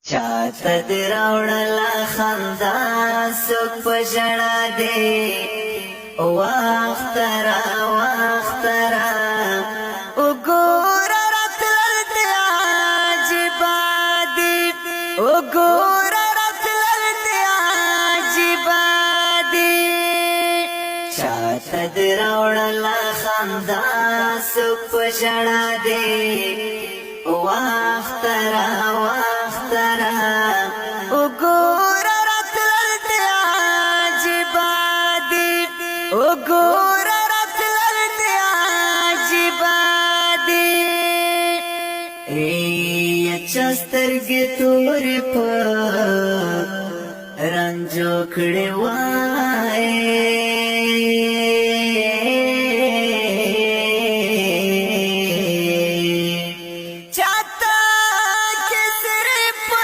چاته دې راوړله خندا څوک په ژړا دی وخت را وګوره راتلل دې عجیبه دي وګوره راتلل دې عجیبه دي چاته دې راوړله خندا څوک په ژړا دی وخت را وګوره راتلل دې عجیبه دي وګوره راتلل دې عجیبه دي چا سترګې تورې په رنجو کړې وای